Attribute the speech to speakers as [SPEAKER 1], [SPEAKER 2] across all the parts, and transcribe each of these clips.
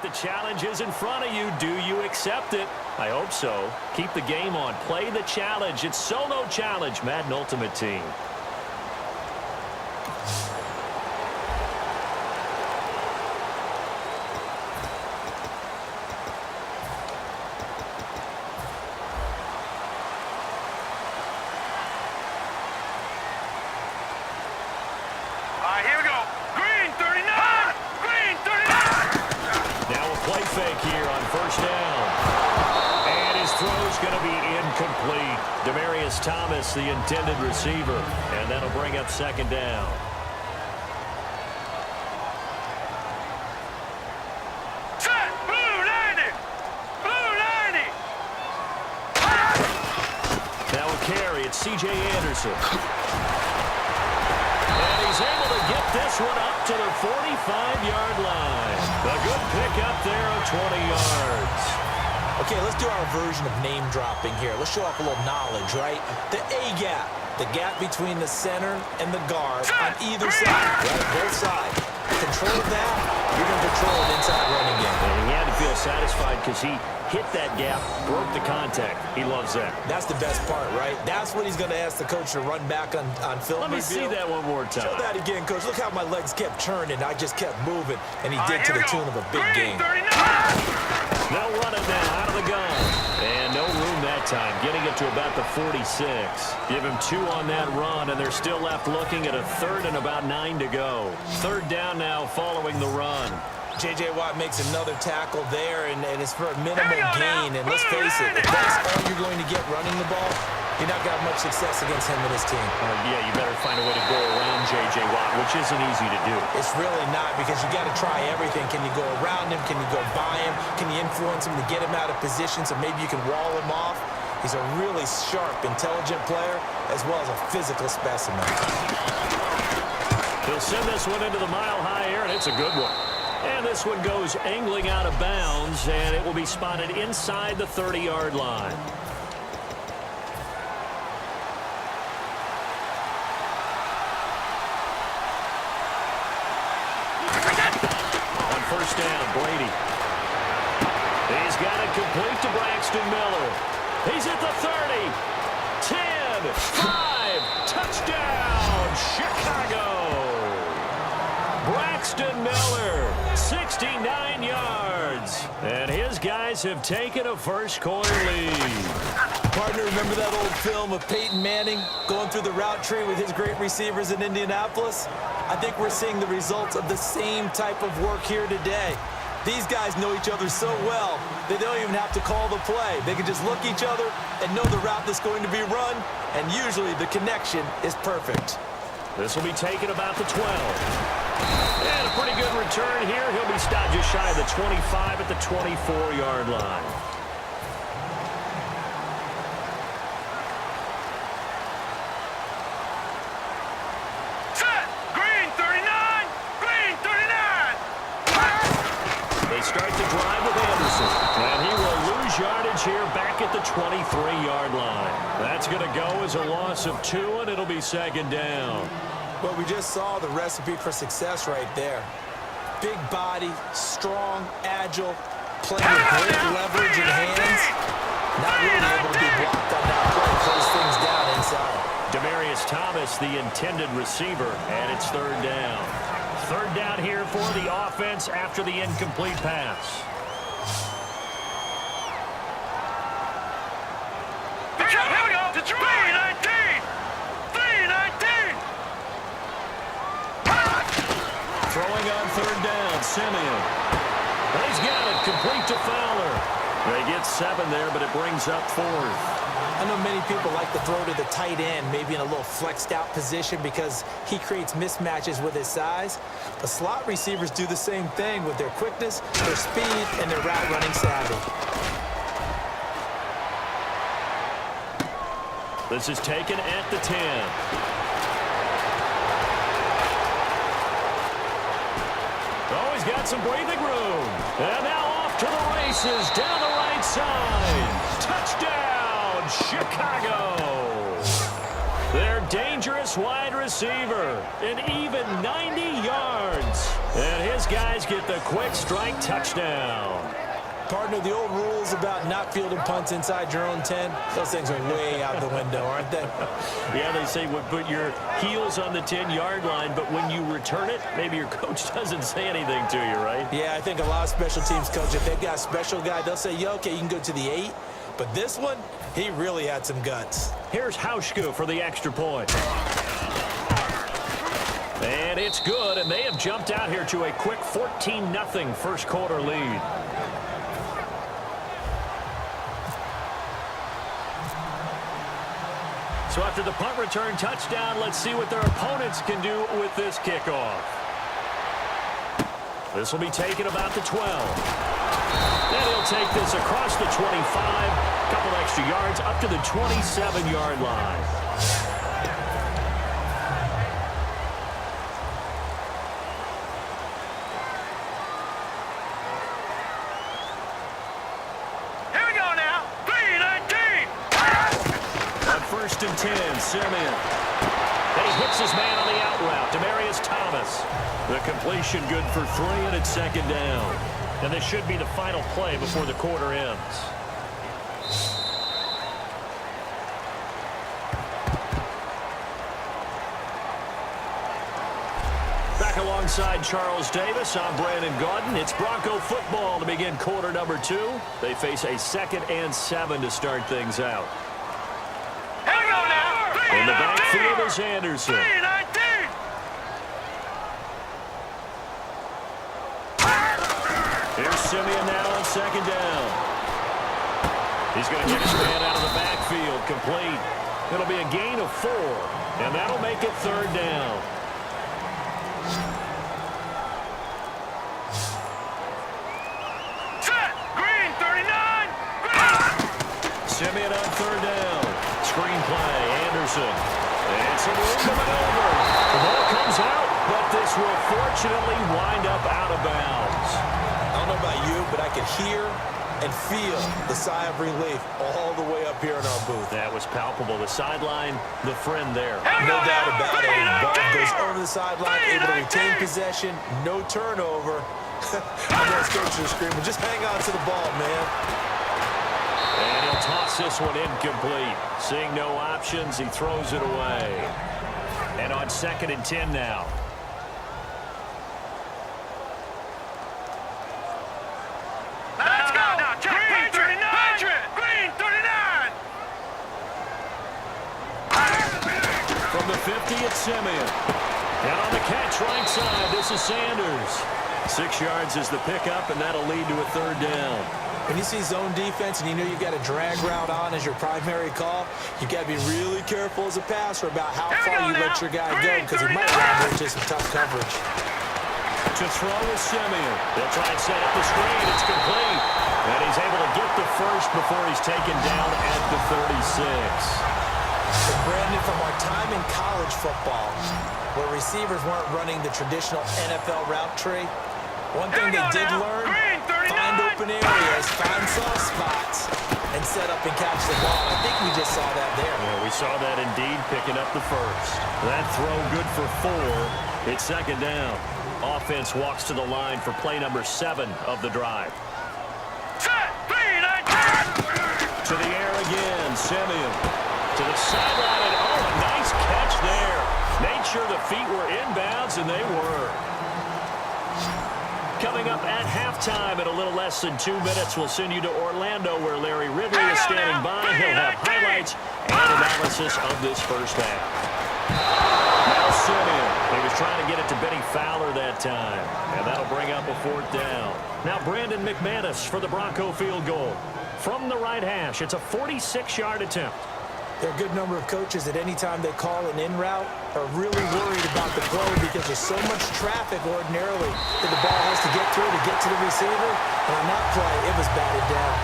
[SPEAKER 1] the challenge is in front of you. Do you accept it? I hope so. Keep the game on. Play the challenge. It's solo challenge, Madden Ultimate Team.
[SPEAKER 2] Here we go. Green 39! Green 39!
[SPEAKER 1] Now a play fake here on first down. And his throw's going to be incomplete. Demaryius Thomas, the intended receiver. And that'll bring up second down.
[SPEAKER 2] Set! Blue 90! Blue 90!
[SPEAKER 1] Now a carry. It's C.J. Anderson. He's able to get this one up to the 45-yard line. A good pick up there of 20 yards.
[SPEAKER 3] Okay, let's do our version of name dropping here. Let's show off a little knowledge, right? The A-gap, the gap between the center and the guard on either side, right? Both sides. Control that, you're going to control an inside running game.
[SPEAKER 1] And he had to feel satisfied because he hit that gap, broke the contact. He loves that.
[SPEAKER 3] That's the best part, right? That's what he's going to ask the coach to run back on film.
[SPEAKER 1] Let me see that one more time.
[SPEAKER 3] Show that again, coach. Look how my legs kept turning. I just kept moving, and he did to the tune of a big game.
[SPEAKER 1] They'll run it now out of the gun. And no room that time, getting it to about the 46. Give him 2 on that run, and they're still left looking at a third and about 9 to go. Third down now following the run.
[SPEAKER 3] J.J. Watt makes another tackle there, and it's for a minimal gain. And let's face it, if that's all you're going to get running the ball, you're not going to have much success against him and his team.
[SPEAKER 1] Yeah, you better find a way to go around J.J. Watt, which isn't easy to do.
[SPEAKER 3] It's really not, because you got to try everything. Can you go around him? Can you go by him? Can you influence him to get him out of position so maybe you can wall him off? He's a really sharp, intelligent player, as well as a physical specimen.
[SPEAKER 1] He'll send this one into the mile-high air, and it's a good one. And this one goes angling out of bounds, and it will be spotted inside the 30-yard line. On first down, Brady. He's got it complete to Braxton Miller. He's at the 30, 10, 5, touchdown, Chicago. Braxton Miller, 69 yards. And his guys have taken a first-quarter lead.
[SPEAKER 3] Partner, remember that old film of Peyton Manning going through the route tree with his great receivers in Indianapolis? I think we're seeing the results of the same type of work here today. These guys know each other so well, they don't even have to call the play. They can just look each other and know the route that's going to be run, and usually the connection is perfect.
[SPEAKER 1] This will be taken about the 12. And a pretty good return here. He'll be stopped just shy of the 25 at the 24-yard line.
[SPEAKER 2] Set! Green 39! Green 39!
[SPEAKER 1] They start the drive with Anderson. And he will lose yardage here back at the 23-yard line. That's going to go as a loss of 2, and it'll be second down.
[SPEAKER 3] Well, we just saw the recipe for success right there. Big body, strong, agile, playing with great leverage in hands. Not really able to be blocked on that play. Close things down inside.
[SPEAKER 1] Demaryius Thomas, the intended receiver, and it's third down. Third down here for the offense after the incomplete pass.
[SPEAKER 2] Here we go! The 319! 319!
[SPEAKER 1] Throwing on third down, Simeon. He's got it, complete to Fowler. They get 7 there, but it brings up 4th.
[SPEAKER 3] I know many people like to throw to the tight end, maybe in a little flexed out position because he creates mismatches with his size. The slot receivers do the same thing with their quickness, their speed, and their route running savvy.
[SPEAKER 1] This is taken at the 10. Oh, he's got some breathing room. And now off to the races down the right side. Touchdown, Chicago. They're dangerous wide receiver. An even 90 yards. And his guys get the quick strike touchdown.
[SPEAKER 3] Partner, the old rules about not fielding punts inside your own 10, those things are way out the window, aren't they?
[SPEAKER 1] Yeah, they say put your heels on the 10-yard line, but when you return it, maybe your coach doesn't say anything to you, right?
[SPEAKER 3] Yeah, I think a lot of special teams coaches, if they've got a special guy, they'll say, yeah, okay, you can go to the 8. But this one, he really had some guts.
[SPEAKER 1] Here's Hauschka for the extra point. And it's good, and they have jumped out here to a quick 14-0 first quarter lead. So after the punt return touchdown, let's see what their opponents can do with this kickoff. This will be taken about the 12. And he'll take this across the 25, a couple extra yards up to the 27-yard line.
[SPEAKER 2] Here we go now. 3-19.
[SPEAKER 1] On 1st and 10, Simeon. And he hits his man on the out route, Demaryius Thomas. The completion good for 3, and it's 2nd down. And this should be the final play before the quarter ends. Back alongside Charles Davis, I'm Brandon Gaudin. It's Bronco football to begin quarter number 2. They face a 2nd and 7 to start things out.
[SPEAKER 2] Here we go now.
[SPEAKER 1] In the backfield is Anderson.
[SPEAKER 2] 3-19.
[SPEAKER 1] Here's Simeon now on 2nd down. He's going to get his man out of the backfield, complete. It'll be a gain of 4, and that'll make it 3rd down.
[SPEAKER 2] Set. Green 39.
[SPEAKER 1] Simeon on 3rd down. Screen play, Anderson. And some room to maneuver. The ball comes out, but this will fortunately wind up out of bounds.
[SPEAKER 3] I don't know about you, but I could hear and feel the sigh of relief all the way up here in our booth.
[SPEAKER 1] That was palpable. The sideline, the friend there.
[SPEAKER 3] No doubt about it. Ball goes over the sideline, able to retain possession, no turnover. I'm going to coach is screaming, just hang on to the ball, man.
[SPEAKER 1] And he'll toss this one incomplete. Seeing no options, he throws it away. And on 2nd and 10 now.
[SPEAKER 2] Let's go. Now, Green 39. Green 39.
[SPEAKER 1] From the 50, it's Simeon. And on the catch right side, this is Sanders. 6 yards is the pickup, and that'll lead to a 3rd down.
[SPEAKER 3] When you see zone defense and you know you've got a drag route on as your primary call, you got to be really careful as a passer about how far you let your guy go because he might run into some tough coverage.
[SPEAKER 1] To throw is Simeon. They'll try and set up the screen. It's complete. And he's able to get the first before he's taken down at the 36.
[SPEAKER 3] So Brandon, from our time in college football, where receivers weren't running the traditional NFL route tree, one thing they did learn, find open areas, find soft spots, and set up and catch the ball. I think we just saw that there.
[SPEAKER 1] Yeah, we saw that indeed, picking up the first. That throw good for 4. It's 2nd down. Offense walks to the line for play number 7 of the drive.
[SPEAKER 2] Set. 3-19.
[SPEAKER 1] To the air again, Simeon. To the sideline, and oh, a nice catch there. Made sure the feet were inbounds, and they were. Coming up at halftime in a little less than 2 minutes, we'll send you to Orlando, where Larry Ridley is standing by. He'll have highlights and analysis of this first half. Now Simeon. He was trying to get it to Benny Fowler that time, and that'll bring up a 4th down. Now Brandon McManus for the Bronco field goal. From the right hash, it's a 46-yard attempt.
[SPEAKER 3] There are a good number of coaches that any time they call an in route are really worried about the play because there's so much traffic ordinarily that the ball has to get through to get to the receiver. And on that play, it was batted down.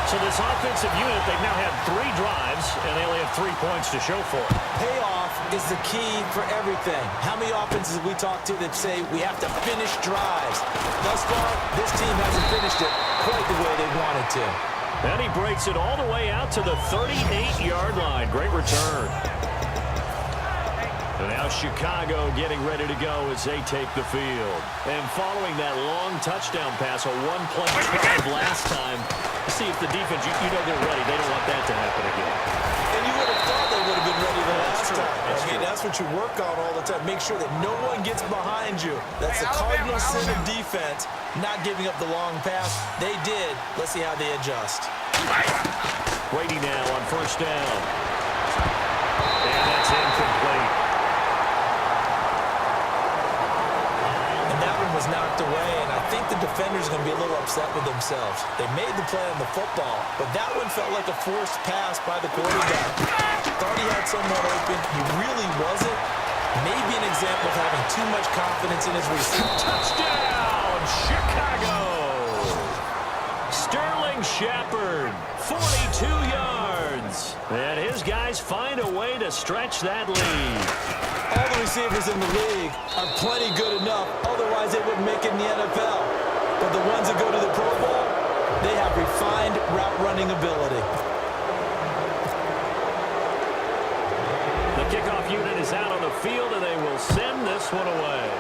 [SPEAKER 1] So this offensive unit, they've now had 3 drives, and they only have 3 points to show for it.
[SPEAKER 3] Payoff is the key for everything. How many offenses have we talked to that say we have to finish drives? Thus far, this team hasn't finished it quite the way they wanted to.
[SPEAKER 1] And he breaks it all the way out to the 38-yard line. Great return. Now Chicago getting ready to go as they take the field. And following that long touchdown pass, a one-play drive last time, see if the defense, you know they're ready. They don't want that to happen again.
[SPEAKER 3] And you would have thought they would have been ready the last time. That's what you work on all the time. Make sure that no one gets behind you. That's the cardinal sin of defense, not giving up the long pass. They did. Let's see how they adjust.
[SPEAKER 1] Brady now on first down. And that's incomplete.
[SPEAKER 3] And that one was knocked away, and I think the defenders are going to be a little upset with themselves. They made the play on the football, but that one felt like a forced pass by the quarterback. Thought he had someone open. He really wasn't. Maybe an example of having too much confidence in his receiver.
[SPEAKER 1] Touchdown, Chicago! Sterling Shepard, 42 yards. And his guys find a way to stretch that lead.
[SPEAKER 3] All the receivers in the league are plenty good enough. Otherwise, they wouldn't make it in the NFL. But the ones that go to the Pro Bowl, they have refined route running ability.
[SPEAKER 1] The kickoff unit is out on the field, and they will send this one away.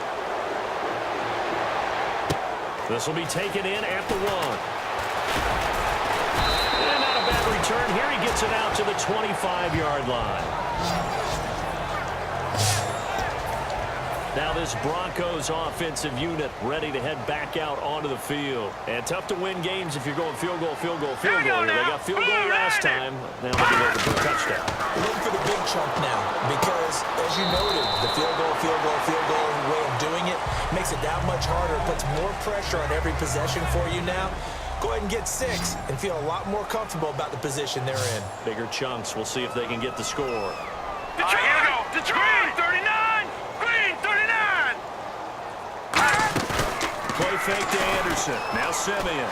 [SPEAKER 1] This will be taken in at the 1. And not a bad return. Here he gets it out to the 25-yard line. Now this Broncos offensive unit ready to head back out onto the field. And tough to win games if you're going field goal, field goal, field goal. They got field goal last time. Now they'll be looking for a touchdown.
[SPEAKER 3] Looking for the big chunk now because, as you noted, the field goal way of doing it makes it that much harder. Puts more pressure on every possession for you now. Go ahead and get 6 and feel a lot more comfortable about the position they're in.
[SPEAKER 1] Bigger chunks. We'll see if they can get the score.
[SPEAKER 2] Detroit! Here we go! Detroit! 39! Green, 39!
[SPEAKER 1] Play fake to Anderson. Now Simeon.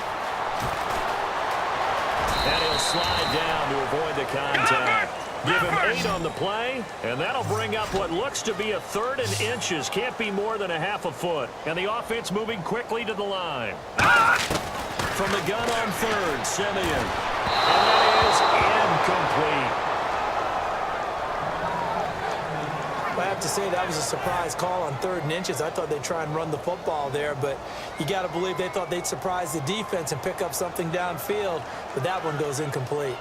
[SPEAKER 1] And he'll slide down to avoid the contact. Give him 8 on the play, and that'll bring up what looks to be a 3rd and inches. Can't be more than a half a foot. And the offense moving quickly to the line. From the gun on 3rd, Simeon. And that is incomplete.
[SPEAKER 3] I have to say that was a surprise call on 3rd and inches. I thought they'd try and run the football there, but you got to believe they thought they'd surprise the defense and pick up something downfield, but that one goes incomplete.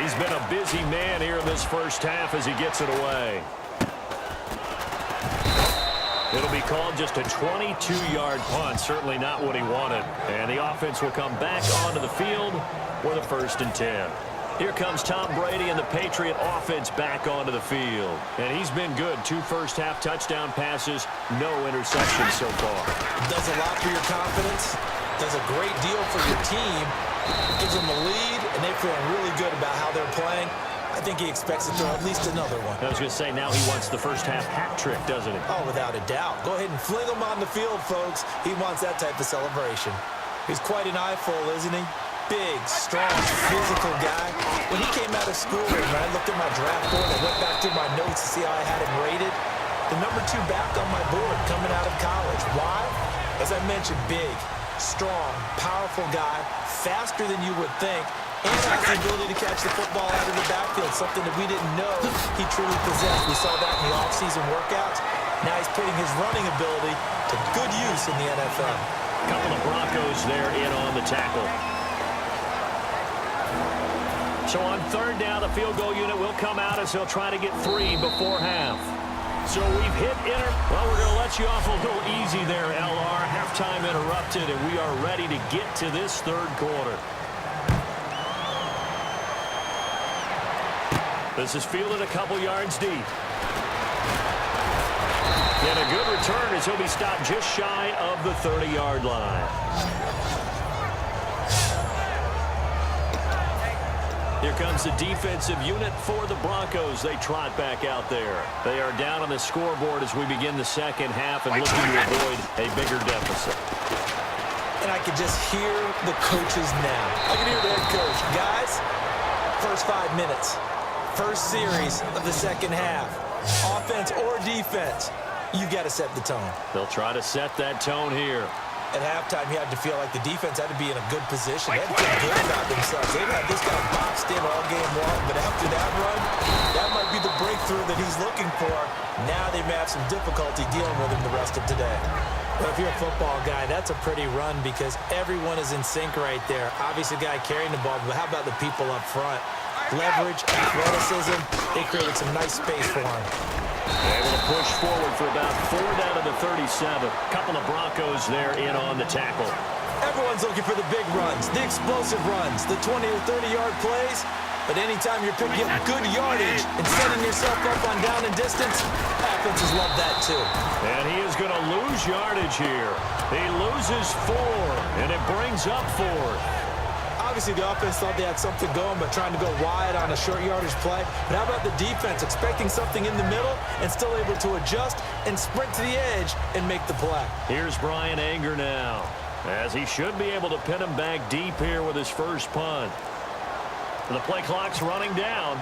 [SPEAKER 1] He's been a busy man here in this first half as he gets it away. It'll be called just a 22-yard punt, certainly not what he wanted. And the offense will come back onto the field for the 1st and 10. Here comes Tom Brady and the Patriot offense back onto the field. And he's been good. 2 first-half touchdown passes, no interceptions so far.
[SPEAKER 3] Does a lot for your confidence, does a great deal for your team, gives them the lead, and they're feeling really good about how they're playing. I think he expects to throw at least another one.
[SPEAKER 1] I was going to say, now he wants the first-half hat trick, doesn't he?
[SPEAKER 3] Oh, without a doubt. Go ahead and fling him on the field, folks. He wants that type of celebration. He's quite an eyeful, isn't he? Big, strong, physical guy. When he came out of school, and I looked at my draft board and went back through my notes to see how I had him rated, the number 2 back on my board coming out of college. Why? As I mentioned, big, strong, powerful guy, faster than you would think, and has the ability to catch the football out of the backfield, something that we didn't know he truly possessed. We saw that in the offseason workouts. Now he's putting his running ability to good use in the NFL.
[SPEAKER 1] A couple of Broncos there in on the tackle. So on 3rd down, the field goal unit will come out as they'll try to get 3 before half. So we've hit well, we're going to let you off a little easy there, LR. Halftime interrupted, and we are ready to get to this 3rd quarter. This is fielded a couple yards deep. And a good return as he'll be stopped just shy of the 30-yard line. Here comes the defensive unit for the Broncos. They trot back out there. They are down on the scoreboard as we begin the second half and looking to avoid a bigger deficit.
[SPEAKER 3] And I can just hear the coaches now. I can hear the head coach. Guys, first 5 minutes. First series of the second half. Offense or defense, you got to set the tone.
[SPEAKER 1] They'll try to set that tone here.
[SPEAKER 3] At halftime, you had to feel like the defense had to be in a good position. They had to feel good about themselves. They've had this guy boxed in all game long, but after that run, that might be the break breakthrough that he's looking for. Now they may have some difficulty dealing with him the rest of today. Well, if you're a football guy, that's a pretty run because everyone is in sync right there. Obviously, the guy carrying the ball, but how about the people up front? Leverage, athleticism, they created some nice space for him.
[SPEAKER 1] Able to push forward for about 4 down to the 37. Couple of Broncos there in on the tackle.
[SPEAKER 3] Everyone's looking for the big runs, the explosive runs, the 20 or 30-yard plays. But anytime you're picking up good yardage and setting yourself up on down and distance, offenses love that too.
[SPEAKER 1] And he is going to lose yardage here. He loses 4, and it brings up 4.
[SPEAKER 3] Obviously, the offense thought they had something going by trying to go wide on a short yardage play. But how about the defense expecting something in the middle and still able to adjust and sprint to the edge and make the play?
[SPEAKER 1] Here's Brian Anger now, as he should be able to pin him back deep here with his first punt. The play clock's running down.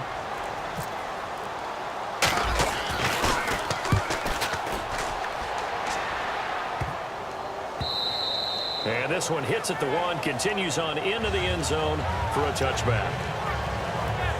[SPEAKER 1] And this one hits at the 1, continues on into the end zone for a touchback.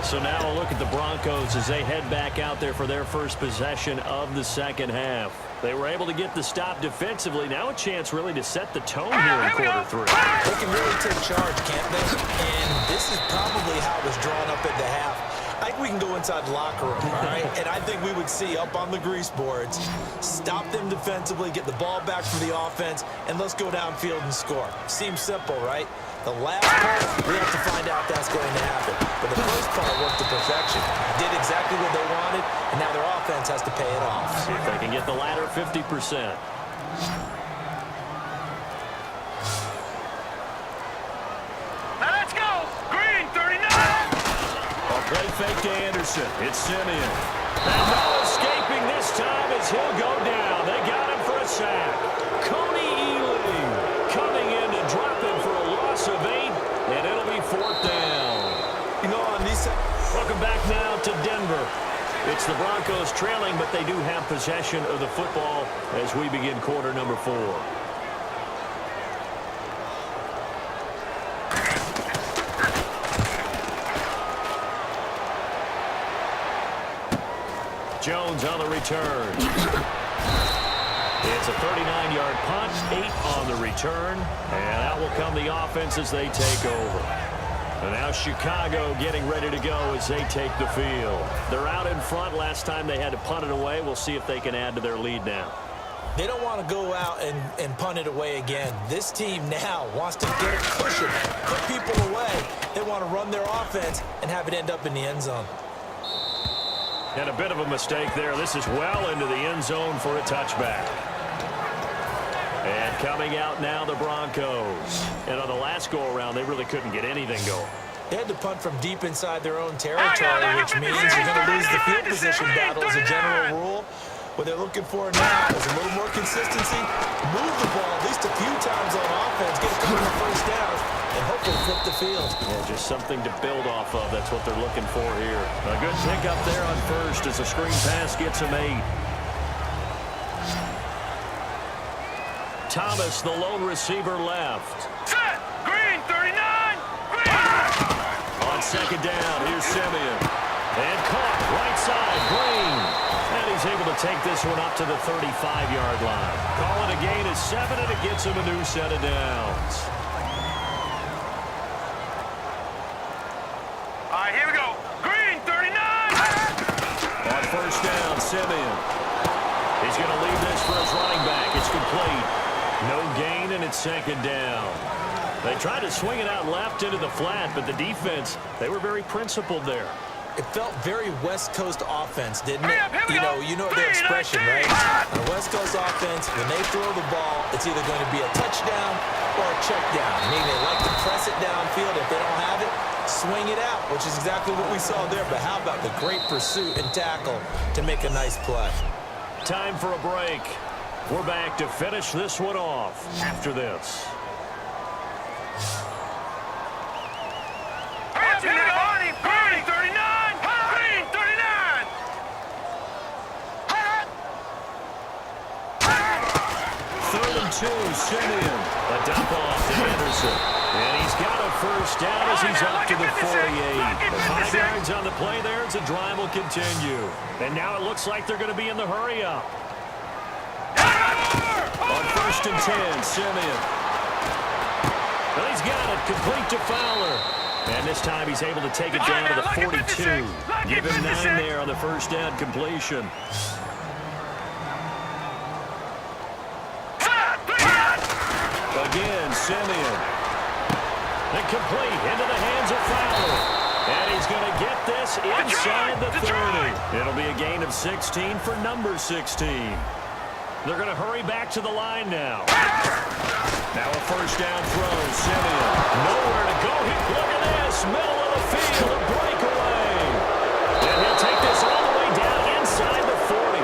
[SPEAKER 1] So now a look at the Broncos as they head back out there for their first possession of the second half. They were able to get the stop defensively. Now a chance really to set the tone here in quarter 3.
[SPEAKER 3] They can really take charge, can't they? And this is probably how it was drawn up at the half. I think we can go inside the locker room, all right? And I think we would see up on the grease boards, stop them defensively, get the ball back for the offense, and let's go downfield and score. Seems simple, right? The last part, we have to find out that's going to happen. But the first part worked to perfection. Did exactly what they wanted, and now their offense has to pay it off.
[SPEAKER 1] See if they can get the latter 50%.
[SPEAKER 2] Now let's go. Green, 39.
[SPEAKER 1] Play fake to Anderson. It's Simeon. And no escaping this time as he'll go down. They got him for a sack. Coney Ealing coming in to drop him for a loss of 8, and it'll be 4th down.
[SPEAKER 3] You know, on these...
[SPEAKER 1] Welcome back now to Denver. It's the Broncos trailing, but they do have possession of the football as we begin quarter number 4. Jones on the return. It's a 39-yard punt, 8 on the return, and out will come the offense as they take over. And now Chicago getting ready to go as they take the field. They're out in front. Last time they had to punt it away. We'll see if they can add to their lead now.
[SPEAKER 3] They don't want to go out and punt it away again. This team now wants to get a cushion, put people away. They want to run their offense and have it end up in the end zone.
[SPEAKER 1] And a bit of a mistake there. This is well into the end zone for a touchback. And coming out now, the Broncos. And on the last go-around, they really couldn't get anything going.
[SPEAKER 3] They had to punt from deep inside their own territory, which means you're going to lose the field position battle as a general rule. What they're looking for now is a little more consistency, move the ball at least a few times on offense, get a couple of first downs, and hopefully flip the field.
[SPEAKER 1] Yeah, just something to build off of. That's what they're looking for here. A good pickup there on first as the screen pass gets him 8. Thomas, the lone receiver, left.
[SPEAKER 2] Set. Green, 39. Green.
[SPEAKER 1] On second down, here's Simeon. And caught right side, Green. And he's able to take this one up to the 35-yard line. Calling a gain of 7, and it gets him a new set of downs.
[SPEAKER 2] All right, here we go. Green, 39.
[SPEAKER 1] On first down, Simeon. He's going to leave this for his running back. It's complete. No gain, and it's second down. They tried to swing it out left into the flat, but the defense, they were very principled there.
[SPEAKER 3] It felt very West Coast offense, didn't it?
[SPEAKER 2] Hurry up,
[SPEAKER 3] You know their expression, right? On a West Coast offense, when they throw the ball, it's either going to be a touchdown or a check down. Meaning they like to press it downfield. If they don't have it, swing it out, which is exactly what we saw there. But how about the great pursuit and tackle to make a nice play?
[SPEAKER 1] Time for a break. We're back to finish this one off after this.
[SPEAKER 2] Green, 39. Green, 39.
[SPEAKER 1] Simeon. A dump off to Anderson. And he's got a first down as he's up to the 48. 5 yards on the play there as the drive will continue. And now it looks like they're going to be in the hurry-up. On 1st and 10, Simeon. Well, he's got it, complete to Fowler. And this time he's able to take it down to the 42. Give him 9 there on the first down completion. Again, Simeon. And complete into the hands of Fowler. And he's going to get this inside the 30. It'll be a gain of 16 for number 16. They're going to hurry back to the line now. Now a first down throw, Simeon. Nowhere to go. Look at this. Middle of the field, a breakaway. And he'll take this all the way down inside the 40.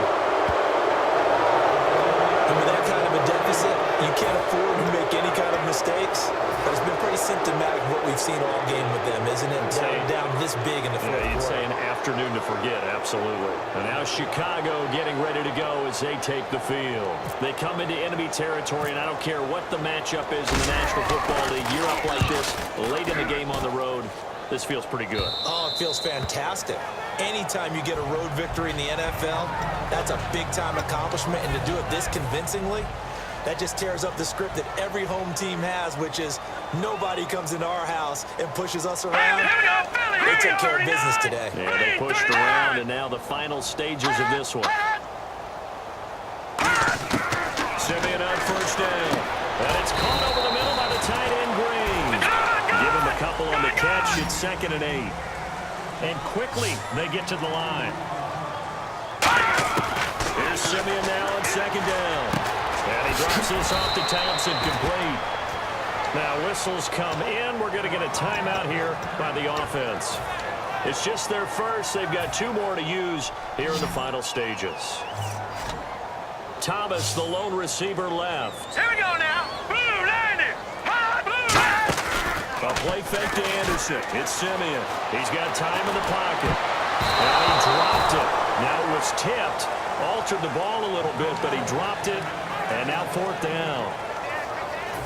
[SPEAKER 3] And with that kind of a deficit, you can't afford to make any kind of mistakes. But it's been pretty symptomatic of what we've seen all game with them, isn't it? Down this big in the fourth quarter.
[SPEAKER 1] You'd say an afternoon to forget, absolutely. And now Chicago getting ready to go as they take the field. They come into enemy territory, and I don't care what the matchup is in the National Football League. You're up like this late in the game on the road. This feels pretty good.
[SPEAKER 3] Oh, it feels fantastic. Anytime you get a road victory in the NFL, that's a big-time accomplishment. And to do it this convincingly, that just tears up the script that every home team has, which is nobody comes into our house and pushes us around. They took care of business today.
[SPEAKER 1] Yeah, they pushed around, and now the final stages of this one. Simeon on first down. And it's caught over the middle by the tight end, Green. Give him a couple on the catch. It's 2nd and 8. And quickly, they get to the line. Here's Simeon now on 2nd down. And he drops this off to Thompson, complete. Now whistles come in. We're going to get a timeout here by the offense. It's just their first. They've got 2 more to use here in the final stages. Thomas, the lone receiver, left.
[SPEAKER 2] Here we go now. Blue 90.
[SPEAKER 1] A play fake to Anderson. It's Simeon. He's got time in the pocket. And he dropped it. Now it was tipped. Altered the ball a little bit, but he dropped it. And now 4th down.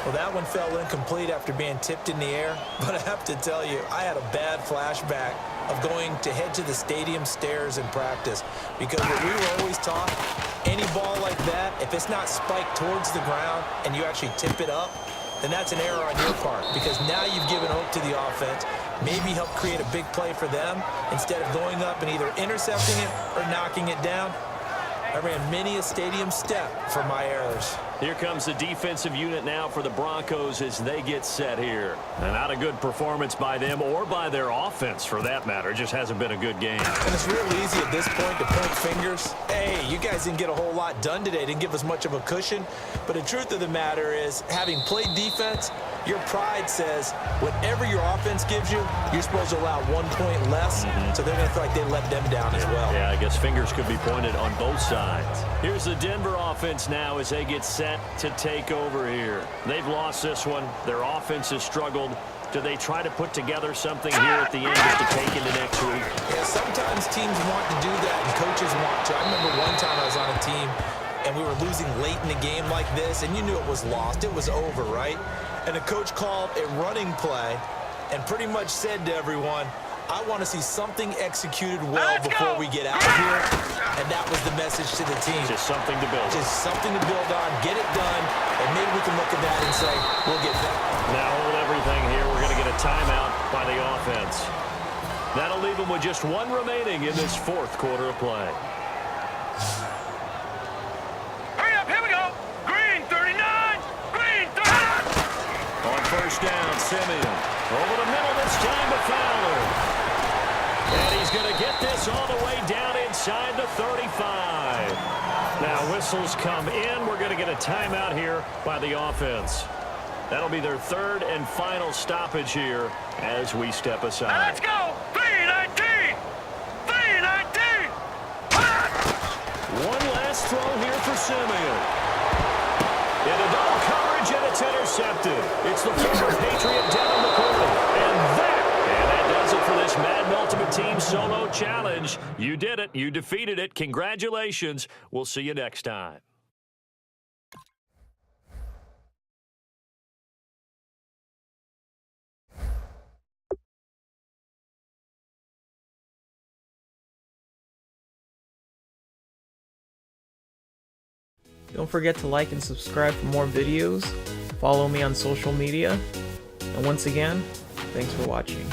[SPEAKER 3] Well, that one fell incomplete after being tipped in the air. But I have to tell you, I had a bad flashback of going to head to the stadium stairs in practice. Because what we were always taught, any ball like that, if it's not spiked towards the ground and you actually tip it up, then that's an error on your part. Because now you've given hope to the offense, maybe help create a big play for them, instead of going up and either intercepting it or knocking it down. I ran many a stadium step for my errors.
[SPEAKER 1] Here comes the defensive unit now for the Broncos as they get set here. And not a good performance by them or by their offense, for that matter. It just hasn't been a good game.
[SPEAKER 3] And it's real easy at this point to point fingers. Hey, you guys didn't get a whole lot done today. Didn't give us much of a cushion. But the truth of the matter is, having played defense, your pride says whatever your offense gives you, you're supposed to allow 1 point less. So they're going to feel like they let them down as well.
[SPEAKER 1] Yeah, I guess fingers could be pointed on both sides. Here's the Denver offense now as they get set to take over here. They've lost this one. Their offense has struggled. Do they try to put together something here at the end just to take into next week?
[SPEAKER 3] Yeah, sometimes teams want to do that and coaches want to. I remember one time I was on a team and we were losing late in the game like this, and you knew it was lost. It was over, right? And the coach called a running play and pretty much said to everyone, I want to see something executed well before we get out of here. And that was the message to the team.
[SPEAKER 1] Just something to build.
[SPEAKER 3] Just something to build on, get it done, and maybe we can look at that and say, we'll get that.
[SPEAKER 1] Now hold everything here. We're going to get a timeout by the offense. That'll leave them with just 1 remaining in this 4th quarter of play.
[SPEAKER 2] Hurry up, here we go. Green 39. Green 39.
[SPEAKER 1] On first down, Simeon. Over the middle this time to Fowler. And he's going to get this all the way down inside the 35. Now whistles come in. We're going to get a timeout here by the offense. That'll be their 3rd and final stoppage here as we step aside.
[SPEAKER 2] Now let's go. 319. 319.
[SPEAKER 1] One last throw here for Simeon. Into double coverage, and it's intercepted. It's the former Patriot Devin McCourty. And that does it for this Madden Ultimate Team Solo Challenge. You did it. You defeated it. Congratulations. We'll see you next time.
[SPEAKER 4] Don't forget to like and subscribe for more videos. Follow me on social media. And once again, thanks for watching.